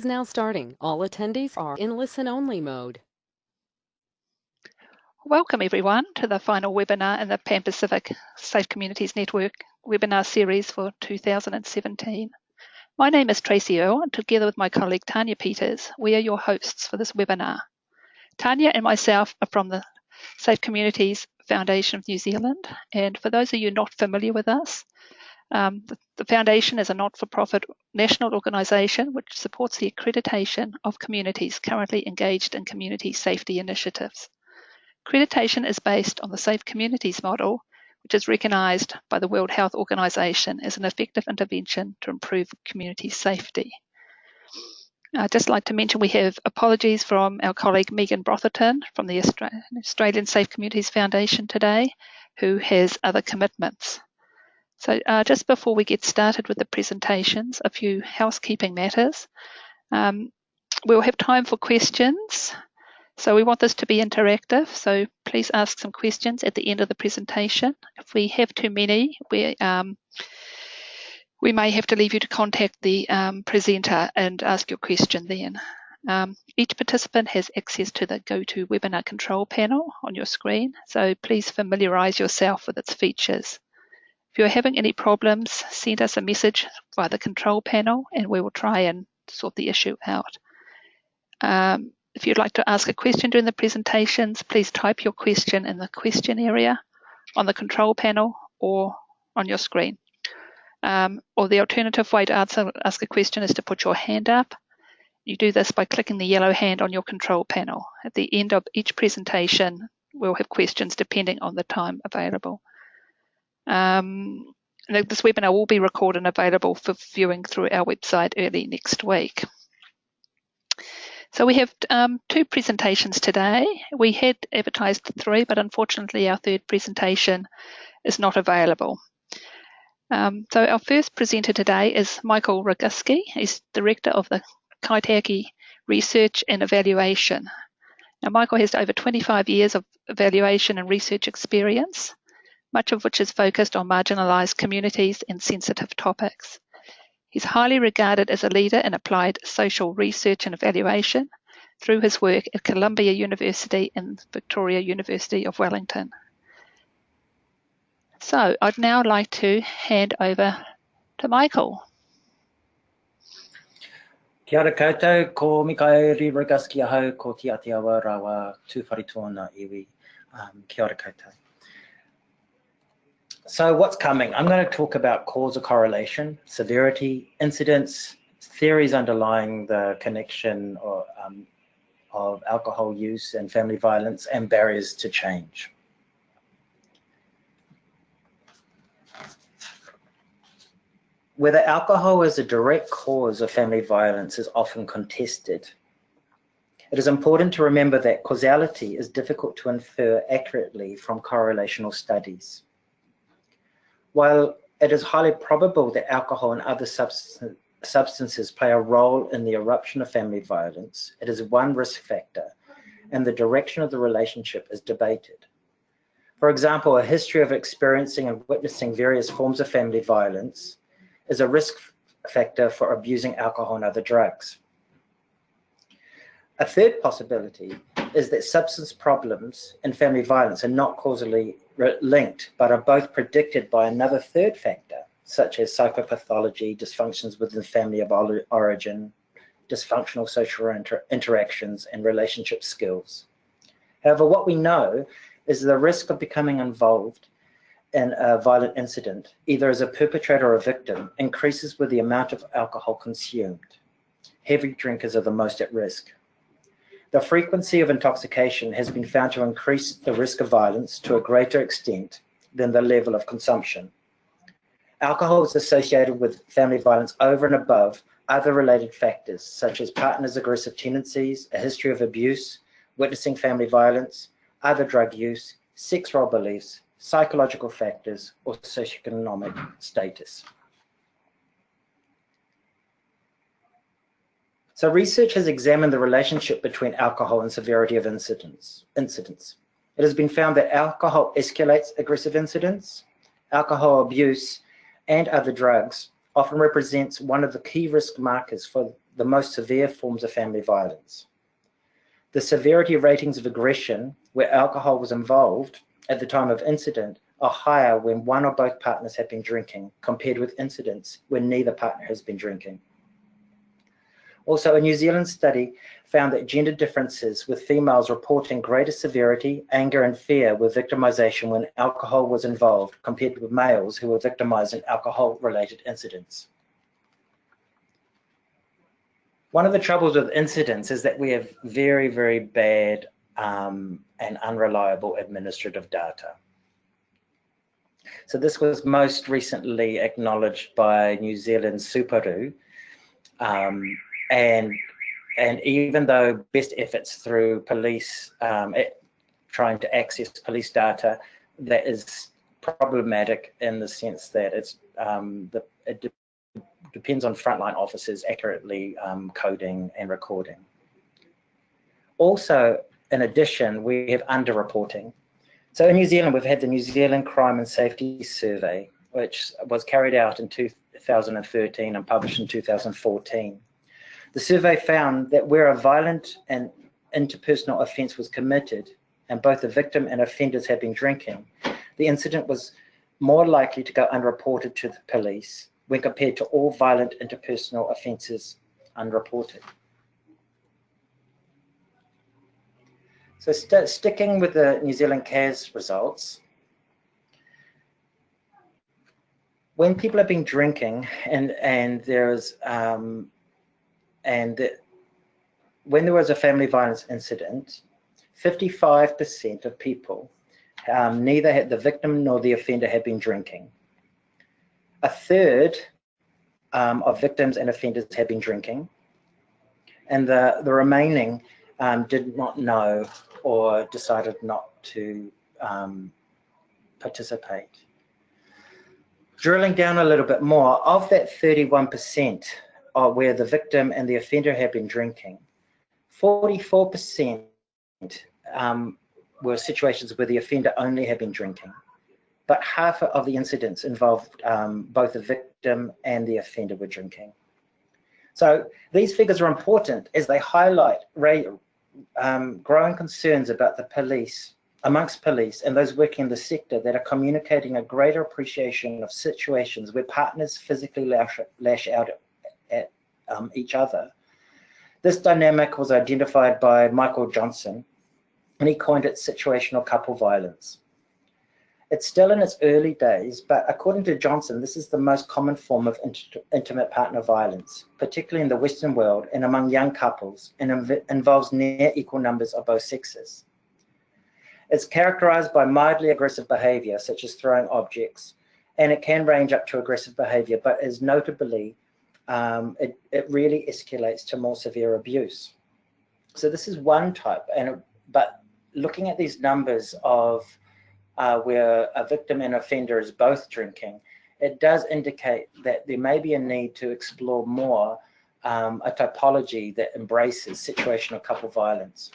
Is now starting. All attendees are in listen-only mode. Welcome everyone to the final webinar in the Pan Pacific Safe Communities Network webinar series for 2017. My name is Tracy Earle, and together with my colleague Tanya Peters, we are your hosts for this webinar. Tanya and myself are from the Safe Communities Foundation of New Zealand, and for those of you not familiar with us, the Foundation is a not-for-profit national organisation which supports the accreditation of communities currently engaged in community safety initiatives. Accreditation is based on the Safe Communities model, which is recognised by the World Health Organisation as an effective intervention to improve community safety. I'd just like to mention we have apologies from our colleague Megan Brotherton from the Australian Safe Communities Foundation today, who has other commitments. So just before we get started with the presentations, a few housekeeping matters. We'll have time for questions. So we want this to be interactive, so please ask some questions at the end of the presentation. If we have too many, we may have to leave you to contact the presenter and ask your question then. Each participant has access to the GoToWebinar control panel on your screen, so please familiarise yourself with its features. If you're having any problems, send us a message via the control panel and we will try and sort the issue out. If you'd like to ask a question during the presentations, please type your question in the question area on the control panel or on your screen. Or the alternative way to ask a question is to put your hand up. You do this by clicking the yellow hand on your control panel. At the end of each presentation, we'll have questions depending on the time available. This webinar will be recorded and available for viewing through our website early next week. So we have two presentations today. We had advertised 3, but unfortunately our third presentation is not available. So our first presenter today is Michael Roguski. He's Director of the Kaitiaki Research and Evaluation. Now Michael has over 25 years of evaluation and research experience, much of which is focused on marginalised communities and sensitive topics. He's highly regarded as a leader in applied social research and evaluation through his work at Columbia University and Victoria University of Wellington. So I'd now like to hand over to Michael. Kia ora koutou, ko Mikaeri Roguski ahau, ko te Aotearoa rawa tūwharitōna iwi. Kia ora koutou. So what's coming? I'm going to talk about causal correlation, severity, incidence, theories underlying the connection of alcohol use and family violence, and barriers to change. Whether alcohol is a direct cause of family violence is often contested. It is important to remember that causality is difficult to infer accurately from correlational studies. While it is highly probable that alcohol and other substances play a role in the eruption of family violence, it is one risk factor, and the direction of the relationship is debated. For example, a history of experiencing and witnessing various forms of family violence is a risk factor for abusing alcohol and other drugs. A third possibility is that substance problems and family violence are not causally linked, but are both predicted by another third factor, such as psychopathology, dysfunctions within the family of origin, dysfunctional social interactions, and relationship skills. However, what we know is the risk of becoming involved in a violent incident, either as a perpetrator or a victim, increases with the amount of alcohol consumed. Heavy drinkers are the most at risk. The frequency of intoxication has been found to increase the risk of violence to a greater extent than the level of consumption. Alcohol is associated with family violence over and above other related factors, such as partners' aggressive tendencies, a history of abuse, witnessing family violence, other drug use, sex role beliefs, psychological factors, or socioeconomic status. So research has examined the relationship between alcohol and severity of incidents. It has been found that alcohol escalates aggressive incidents. Alcohol abuse and other drugs often represents one of the key risk markers for the most severe forms of family violence. The severity ratings of aggression where alcohol was involved at the time of incident are higher when one or both partners have been drinking compared with incidents when neither partner has been drinking. Also, a New Zealand study found that gender differences with females reporting greater severity, anger and fear with victimization when alcohol was involved compared with males who were victimized in alcohol-related incidents. One of the troubles with incidents is that we have very, very bad and unreliable administrative data. So this was most recently acknowledged by New Zealand Superu, and even though best efforts through police trying to access police data, that is problematic in the sense that it's it depends on frontline officers accurately coding and recording. Also, in addition, we have underreporting. So in New Zealand, we've had the New Zealand Crime and Safety Survey, which was carried out in 2013 and published in 2014. The survey found that where a violent and interpersonal offence was committed and both the victim and offenders had been drinking, the incident was more likely to go unreported to the police when compared to all violent interpersonal offences unreported. So sticking with the New Zealand CAS results, when people have been drinking when there was a family violence incident, 55% of people, neither had the victim nor the offender had been drinking. A third of victims and offenders had been drinking, and the remaining did not know or decided not to participate. Drilling down a little bit more, of that 31% where the victim and the offender had been drinking, 44% were situations where the offender only had been drinking, but half of the incidents involved both the victim and the offender were drinking. So these figures are important as they highlight growing concerns about the police, amongst police and those working in the sector that are communicating a greater appreciation of situations where partners physically lash out at each other. This dynamic was identified by Michael Johnson, and he coined it situational couple violence. It's still in its early days, but according to Johnson, this is the most common form of intimate partner violence, particularly in the Western world and among young couples, and involves near equal numbers of both sexes. It's characterized by mildly aggressive behavior, such as throwing objects, and it can range up to aggressive behavior, but is notably, it really escalates to more severe abuse. So this is one type, but looking at these numbers of where a victim and offender is both drinking, it does indicate that there may be a need to explore more a typology that embraces situational couple violence.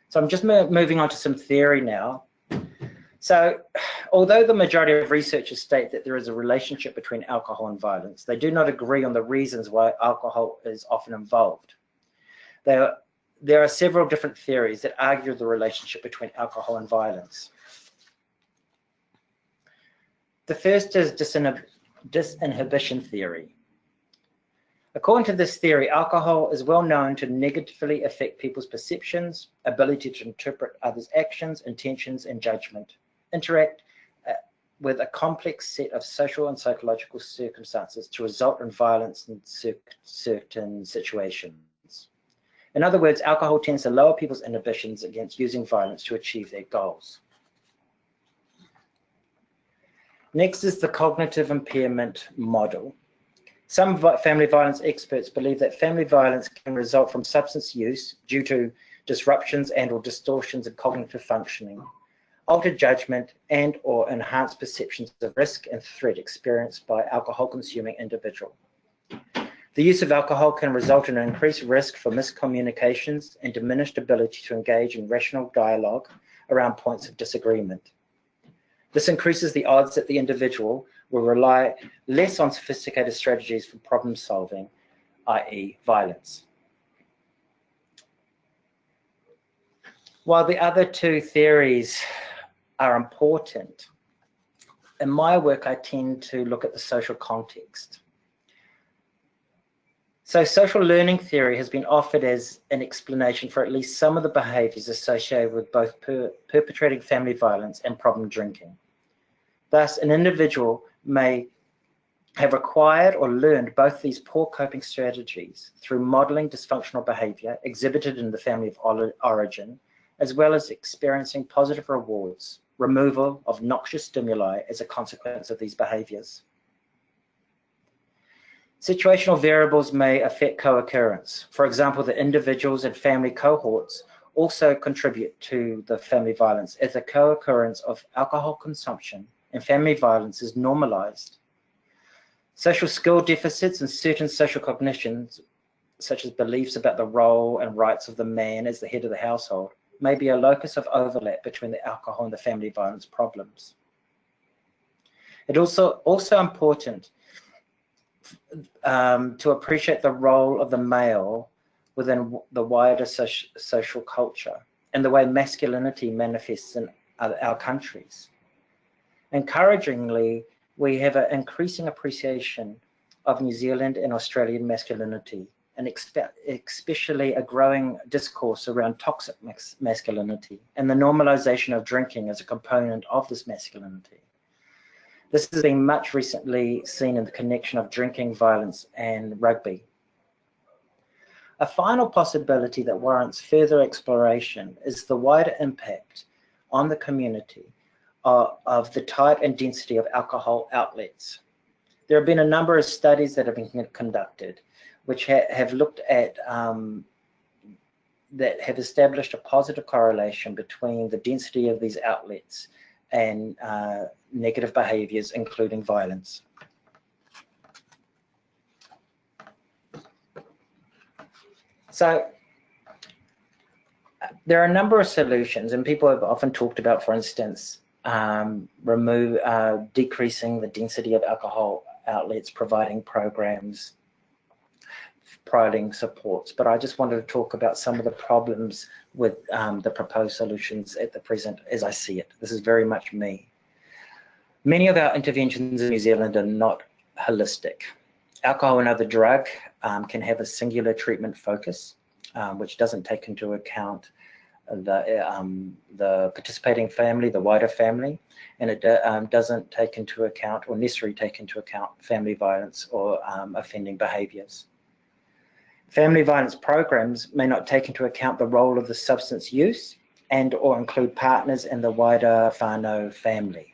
So I'm just moving on to some theory now. So although the majority of researchers state that there is a relationship between alcohol and violence, they do not agree on the reasons why alcohol is often involved. There are several different theories that argue the relationship between alcohol and violence. The first is disinhibition theory. According to this theory, alcohol is well known to negatively affect people's perceptions, ability to interpret others' actions, intentions, and judgment, interact with a complex set of social and psychological circumstances to result in violence in certain situations. In other words, alcohol tends to lower people's inhibitions against using violence to achieve their goals. Next is the cognitive impairment model. Some family violence experts believe that family violence can result from substance use due to disruptions and/or distortions in cognitive functioning, altered judgment, and/or enhanced perceptions of risk and threat experienced by alcohol-consuming individual. The use of alcohol can result in an increased risk for miscommunications and diminished ability to engage in rational dialogue around points of disagreement. This increases the odds that the individual will rely less on sophisticated strategies for problem solving i.e. violence. While the other two theories are important, in my work I tend to look at the social context. So social learning theory has been offered as an explanation for at least some of the behaviours associated with both perpetrating family violence and problem drinking. Thus, an individual may have acquired or learned both these poor coping strategies through modelling dysfunctional behaviour exhibited in the family of origin, as well as experiencing positive rewards, removal of noxious stimuli as a consequence of these behaviours. Situational variables may affect co-occurrence. For example, the individuals and family cohorts also contribute to the family violence as the co-occurrence of alcohol consumption and family violence is normalised. Social skill deficits and certain social cognitions, such as beliefs about the role and rights of the man as the head of the household, may be a locus of overlap between the alcohol and the family violence problems. It also important to appreciate the role of the male within the wider social culture and the way masculinity manifests in our countries. Encouragingly, we have an increasing appreciation of New Zealand and Australian masculinity, and especially a growing discourse around toxic masculinity and the normalisation of drinking as a component of this masculinity. This has been much recently seen in the connection of drinking, violence, and rugby. A final possibility that warrants further exploration is the wider impact on the community of the type and density of alcohol outlets. There have been a number of studies that have been conducted which have looked at, that have established a positive correlation between the density of these outlets and negative behaviours, including violence. So there are a number of solutions, and people have often talked about, for instance, decreasing the density of alcohol outlets, providing programs, providing supports. But I just wanted to talk about some of the problems with the proposed solutions at the present as I see it. This is very much me. Many of our interventions in New Zealand are not holistic. Alcohol and other drug can have a singular treatment focus, which doesn't take into account the participating family, the wider family, and it doesn't take into account or necessarily take into account family violence or offending behaviours. Family violence programs may not take into account the role of the substance use and or include partners in the wider whānau family.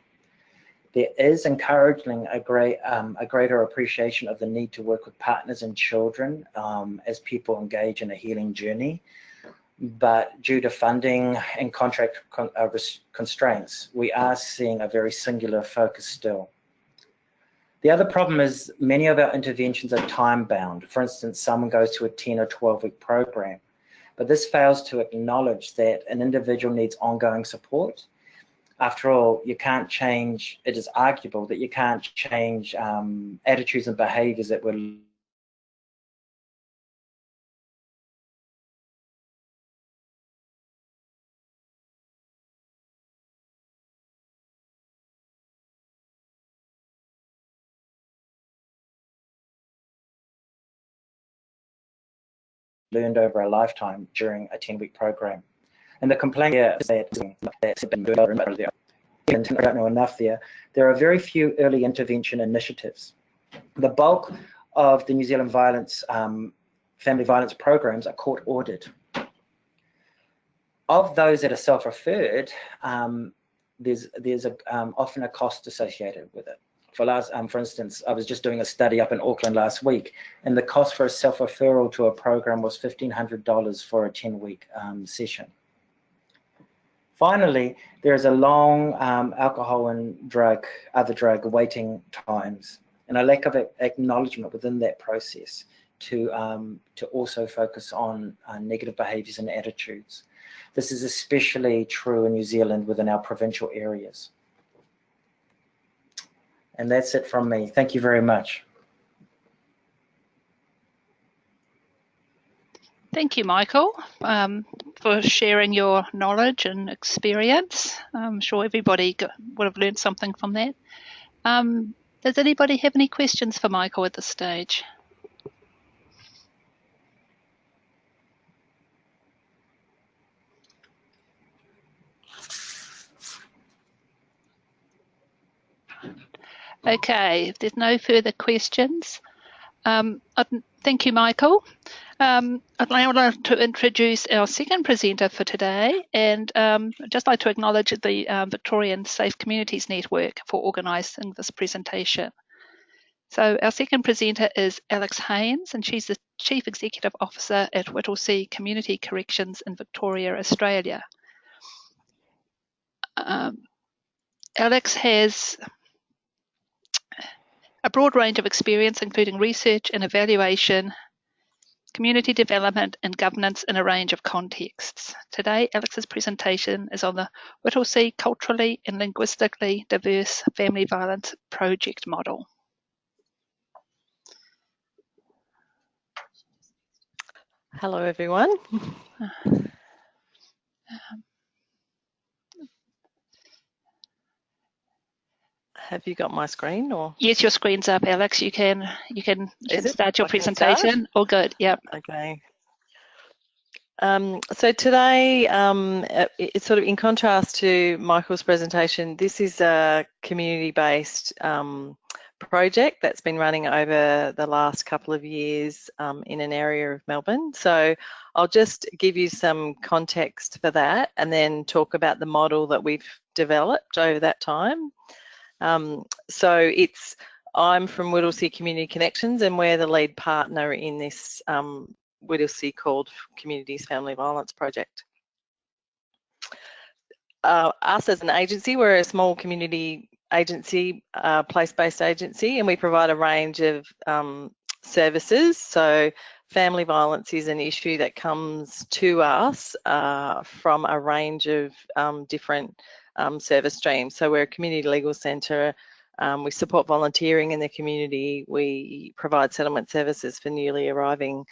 There is encouraging a greater appreciation of the need to work with partners and children as people engage in a healing journey. But due to funding and contract constraints, we are seeing a very singular focus still. The other problem is many of our interventions are time-bound. For instance, someone goes to a 10 or 12-week program, but this fails to acknowledge that an individual needs ongoing support. After all, you can't change, it is arguable that you can't change attitudes and behaviours that were learned over a lifetime during a 10-week program. And the complaint here is that I don't know enough there. There are very few early intervention initiatives. The bulk of the New Zealand family violence programs are court ordered. Of those that are self-referred, there's often a cost associated with it. For instance, I was just doing a study up in Auckland last week, and the cost for a self-referral to a program was $1,500 for a 10-week session. Finally, there is a long alcohol and other drug waiting times, and a lack of acknowledgement within that process to also focus on negative behaviours and attitudes. This is especially true in New Zealand within our provincial areas. And that's it from me. Thank you very much. Thank you, Michael, for sharing your knowledge and experience. I'm sure everybody would have learned something from that. Does anybody have any questions for Michael at this stage? Okay, if there's no further questions, thank you, Michael. I'd now like to introduce our second presenter for today, and I'd just like to acknowledge the Victorian Safe Communities Network for organising this presentation. So our second presenter is Alex Haynes, and she's the Chief Executive Officer at Whittlesea Community Corrections in Victoria, Australia. Alex has a broad range of experience, including research and evaluation, community development and governance in a range of contexts. Today, Alex's presentation is on the Whittlesea Culturally and Linguistically Diverse Family Violence Project Model. Hello, everyone. Have you got my screen, or? Yes, your screen's up, Alex. You can start your presentation. Start? All good. Yep. Okay. So today, it's sort of in contrast to Michael's presentation. This is a community-based project that's been running over the last couple of years in an area of Melbourne. So I'll just give you some context for that, and then talk about the model that we've developed over that time. So I'm from Whittlesea Community Connections, and we're the lead partner in this Whittlesea called Communities Family Violence Project. Us as an agency, we're a small community agency, place-based agency, and we provide a range of services. So family violence is an issue that comes to us from a range of different service streams. So we're a community legal centre. We support volunteering in the community. We provide settlement services for newly arriving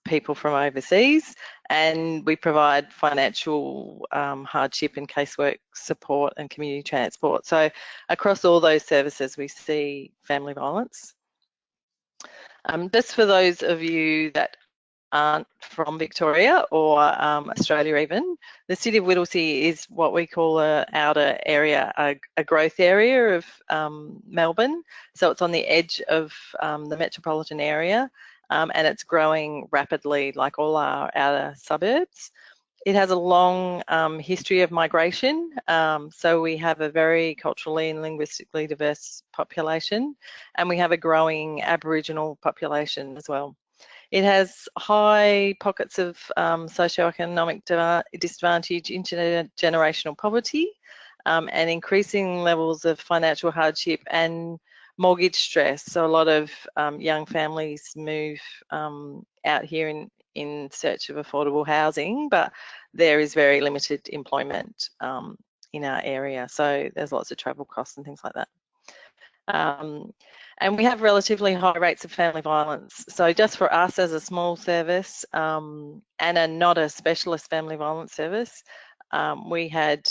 people from overseas, and we provide financial hardship and casework support and community transport. So across all those services, we see family violence. Just for those of you that aren't from Victoria or Australia even, the City of Whittlesea is what we call a outer area, a growth area of Melbourne. So it's on the edge of the metropolitan area, and it's growing rapidly like all our outer suburbs. It has a long history of migration, so we have a very culturally and linguistically diverse population, and we have a growing Aboriginal population as well. It has high pockets of socioeconomic disadvantage, intergenerational poverty, and increasing levels of financial hardship and mortgage stress. So a lot of young families move out here in search of affordable housing, but there is very limited employment in our area. So there's lots of travel costs and things like that. And we have relatively high rates of family violence. So just for us as a small service and not a specialist family violence service, we had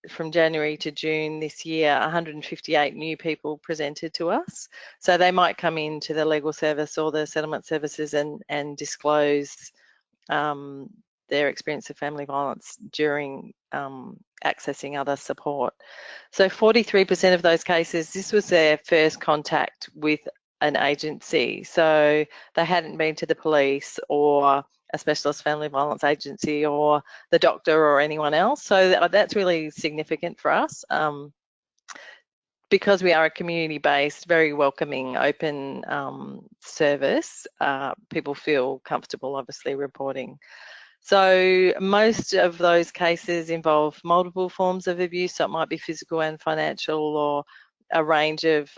from January to June this year 158 new people presented to us. So they might come into the legal service or the settlement services and disclose their experience of family violence during accessing other support. So 43% of those cases, this was their first contact with an agency. So they hadn't been to the police or a specialist family violence agency or the doctor or anyone else. So that's really significant for us. Because we are a community-based, very welcoming, open service, people feel comfortable obviously reporting. So most of those cases involve multiple forms of abuse, so it might be physical and financial or a range of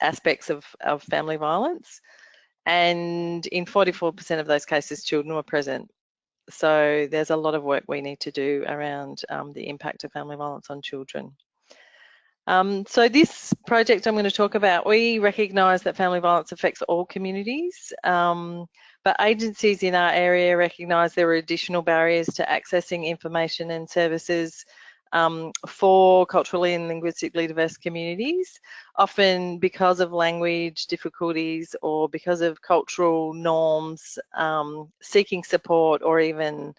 aspects of family violence. And in 44% of those cases, children were present. So there's a lot of work we need to do around the impact of family violence on children. So this project I'm going to talk about, we recognise that family violence affects all communities, But agencies in our area recognise there are additional barriers to accessing information and services for culturally and linguistically diverse communities, often because of language difficulties or because of cultural norms, seeking support, or even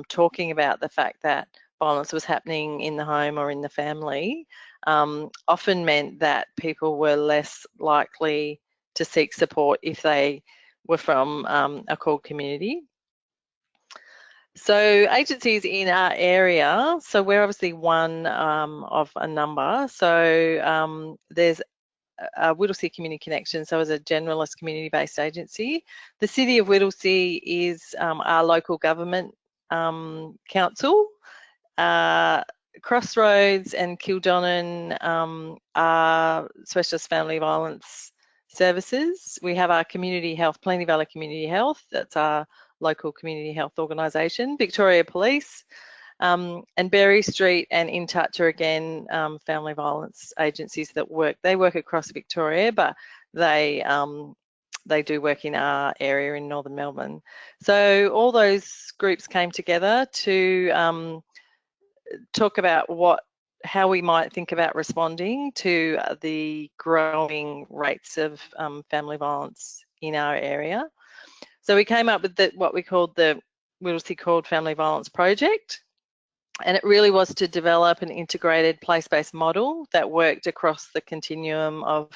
talking about the fact that violence was happening in the home or in the family, often meant that people were less likely to seek support if they were from a CALD community. So agencies in our area, so we're obviously one of a number. So there's Whittlesea Community Connection, so as a generalist community-based agency. The City of Whittlesea is our local government council. Crossroads and Kildonan are specialist family violence services. We have our community health, Plenty Valley Community Health, that's our local community health organisation. Victoria Police, and Berry Street and In Touch are again family violence agencies that work. They work across Victoria, but they do work in our area in northern Melbourne. So all those groups came together to talk about how we might think about responding to the growing rates of family violence in our area. So we came up with what we called the Whittlesea CALD Family Violence Project, and it really was to develop an integrated place-based model that worked across the continuum of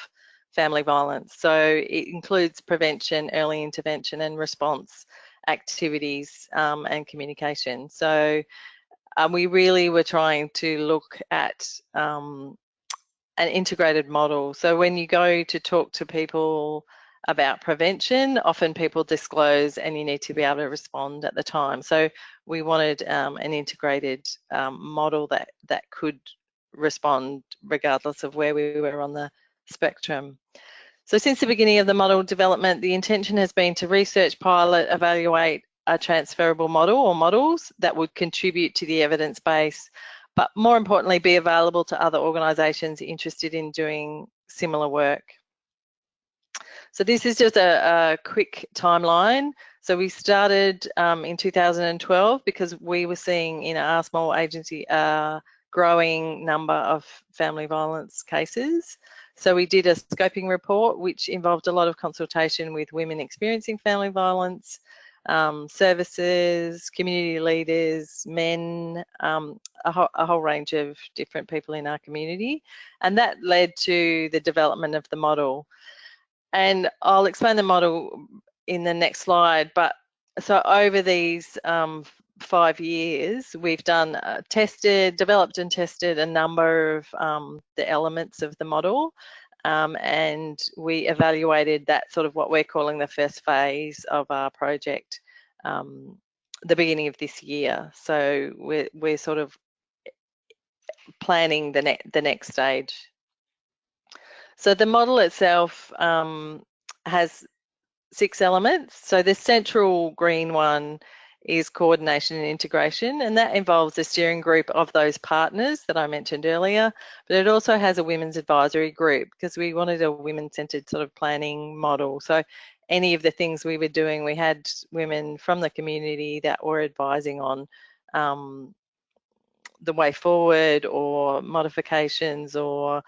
family violence. So it includes prevention, early intervention and response activities and communication. So we really were trying to look at an integrated model. So when you go to talk to people about prevention, often people disclose and you need to be able to respond at the time. So we wanted an integrated model that could respond regardless of where we were on the spectrum. So since the beginning of the model development, the intention has been to research, pilot, evaluate a transferable model or models that would contribute to the evidence base, but more importantly, be available to other organisations interested in doing similar work. So this is just a quick timeline. So we started in 2012 because we were seeing in our small agency a growing number of family violence cases. So we did a scoping report which involved a lot of consultation with women experiencing family violence, services, community leaders, men, a whole range of different people in our community. And that led to the development of the model. And I'll explain the model in the next slide, but so over these 5 years, we've done developed and tested a number of the elements of the model, and we evaluated that sort of what we're calling the first phase of our project the beginning of this year. So we're sort of planning the next stage. So the model itself has 6 elements. So the central green one is coordination and integration, and that involves a steering group of those partners that I mentioned earlier, but it also has a women's advisory group because we wanted a women-centered sort of planning model. So any of the things we were doing, we had women from the community that were advising on the way forward or modifications or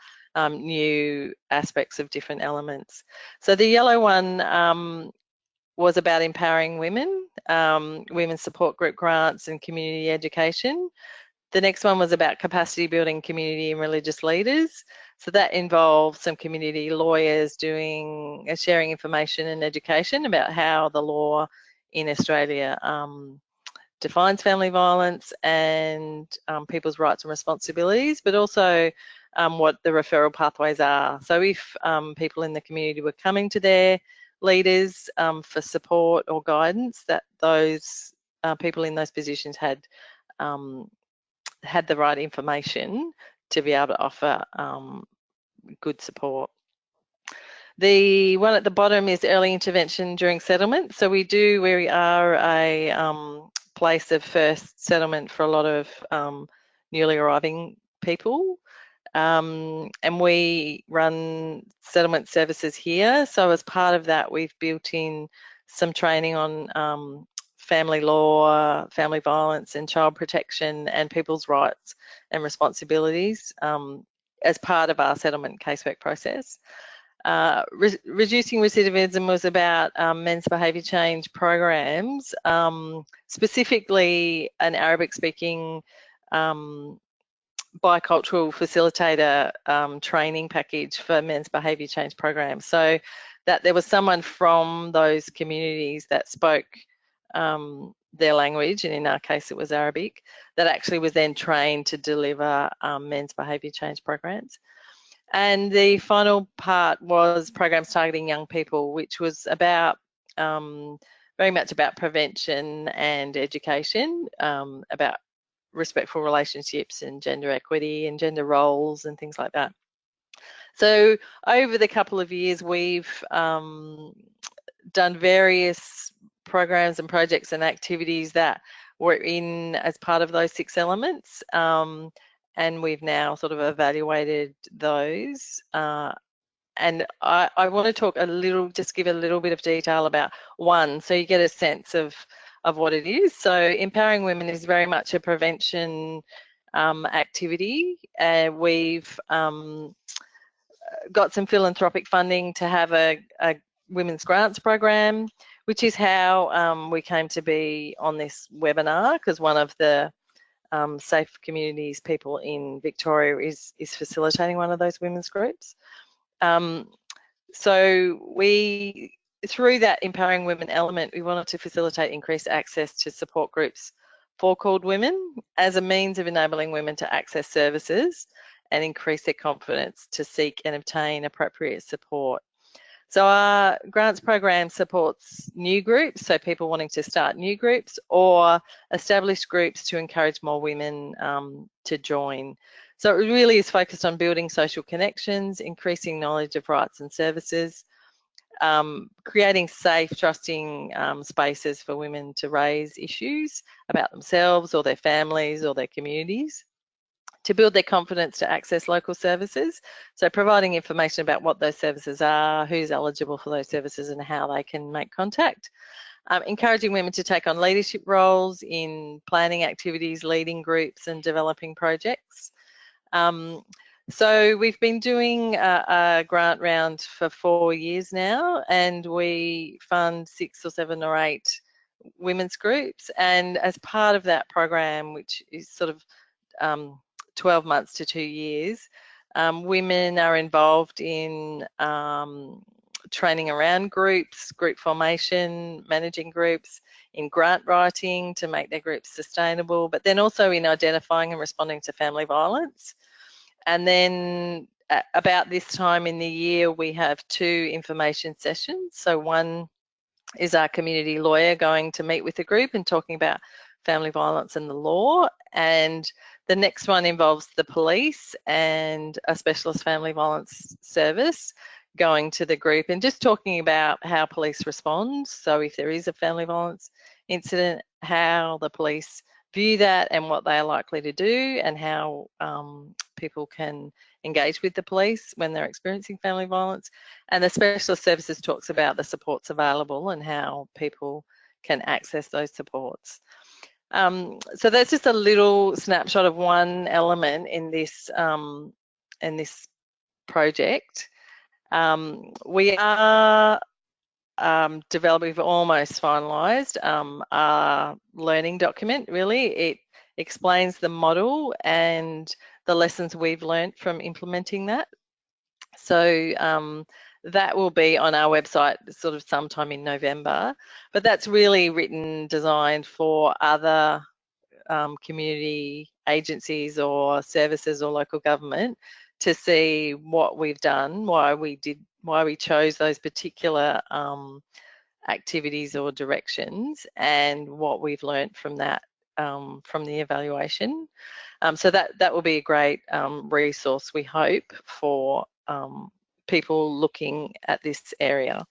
new aspects of different elements. So the yellow one was about empowering women, women's support group grants and community education. The next one was about capacity building community and religious leaders. So that involved some community lawyers sharing information and education about how the law in Australia defines family violence and people's rights and responsibilities, but also what the referral pathways are. So if people in the community were coming to their leaders for support or guidance, that those people in those positions had the right information to be able to offer good support. The one at the bottom is early intervention during settlement. So we are a place of first settlement for a lot of newly arriving people. And we run settlement services here. So as part of that, we've built in some training on family law, family violence and child protection and people's rights and responsibilities as part of our settlement casework process. Reducing recidivism was about men's behaviour change programs, specifically an Arabic-speaking bicultural facilitator training package for men's behaviour change programs, so that there was someone from those communities that spoke their language, and in our case it was Arabic, that actually was then trained to deliver men's behaviour change programs. And the final part was programs targeting young people, which was about very much about prevention and education, about respectful relationships and gender equity and gender roles and things like that. So over the couple of years, we've done various programs and projects and activities that were in as part of those 6 elements, and we've now sort of evaluated those. And I want to talk a little, just give a little bit of detail about one, so you get a sense of what it is. So empowering women is very much a prevention activity. We've got some philanthropic funding to have a women's grants program, which is how we came to be on this webinar, because one of the Safe Communities people in Victoria is facilitating one of those women's groups. So we, through that empowering women element, we wanted to facilitate increased access to support groups for called women as a means of enabling women to access services and increase their confidence to seek and obtain appropriate support. So our grants program supports new groups, so people wanting to start new groups, or established groups to encourage more women to join. So it really is focused on building social connections, increasing knowledge of rights and services, creating safe, trusting spaces for women to raise issues about themselves or their families or their communities, to build their confidence to access local services. So providing information about what those services are, who's eligible for those services and how they can make contact. Encouraging women to take on leadership roles in planning activities, leading groups and developing projects. So we've been doing a grant round for 4 years now, and we fund 6 or 7 or 8 women's groups. And as part of that program, which is sort of 12 months to 2 years, women are involved in training around groups, group formation, managing groups, in grant writing to make their groups sustainable, but then also in identifying and responding to family violence. And then about this time in the year, we have 2 information sessions. So one is our community lawyer going to meet with the group and talking about family violence and the law, and the next one involves the police and a specialist family violence service going to the group and just talking about how police respond. So if there is a family violence incident, how the police view that and what they are likely to do, and how people can engage with the police when they're experiencing family violence. And the specialist services talks about the supports available and how people can access those supports. So that's just a little snapshot of one element in this project. We are developing, we've almost finalised our learning document. Really, it explains the model and the lessons we've learned from implementing that. So that will be on our website sort of sometime in November, but that's really written, designed for other community agencies or services or local government to see what we've done, why we chose those particular activities or directions, and what we've learnt from that, from the evaluation. So that will be a great resource, we hope, for people looking at this area.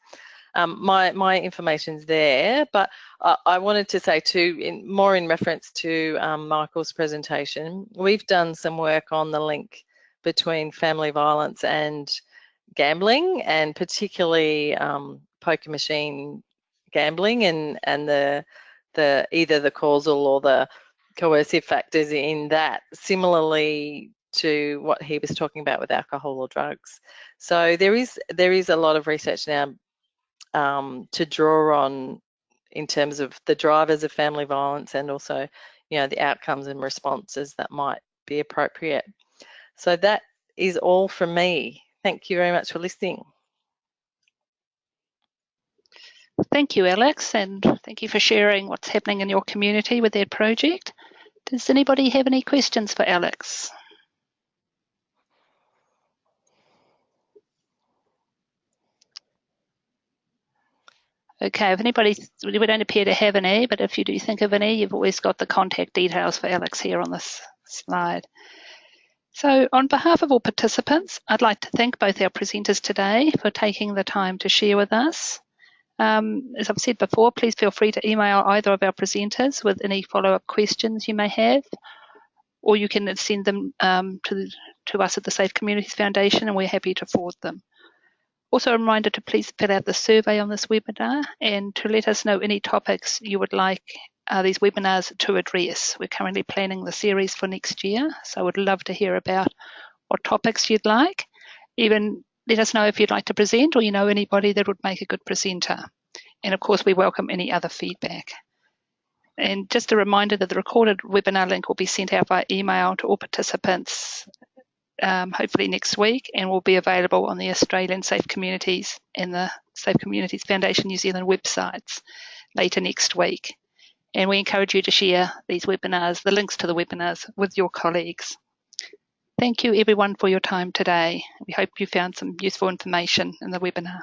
My information's there, but I wanted to say too, more in reference to Michael's presentation, we've done some work on the link between family violence and gambling, and particularly poker machine gambling and the either the causal or the coercive factors in that, similarly to what he was talking about with alcohol or drugs. So there is a lot of research now to draw on in terms of the drivers of family violence and also, you know, the outcomes and responses that might be appropriate. So that is all from me. Thank you very much for listening. Thank you, Alex, and thank you for sharing what's happening in your community with that project. Does anybody have any questions for Alex? Okay, if anybody, we don't appear to have any, but if you do think of any, you've always got the contact details for Alex here on this slide. So on behalf of all participants, I'd like to thank both our presenters today for taking the time to share with us. As I've said before, please feel free to email either of our presenters with any follow-up questions you may have, or you can send them to us at the Safe Communities Foundation, and we're happy to forward them. Also a reminder to please fill out the survey on this webinar and to let us know any topics you would like these webinars to address. We're currently planning the series for next year, so I would love to hear about what topics you'd like. Even let us know if you'd like to present or you know anybody that would make a good presenter. And of course, we welcome any other feedback. And just a reminder that the recorded webinar link will be sent out by email to all participants hopefully next week, and will be available on the Australian Safe Communities and the Safe Communities Foundation New Zealand websites later next week. And we encourage you to share these webinars, the links to the webinars, with your colleagues. Thank you everyone for your time today. We hope you found some useful information in the webinar.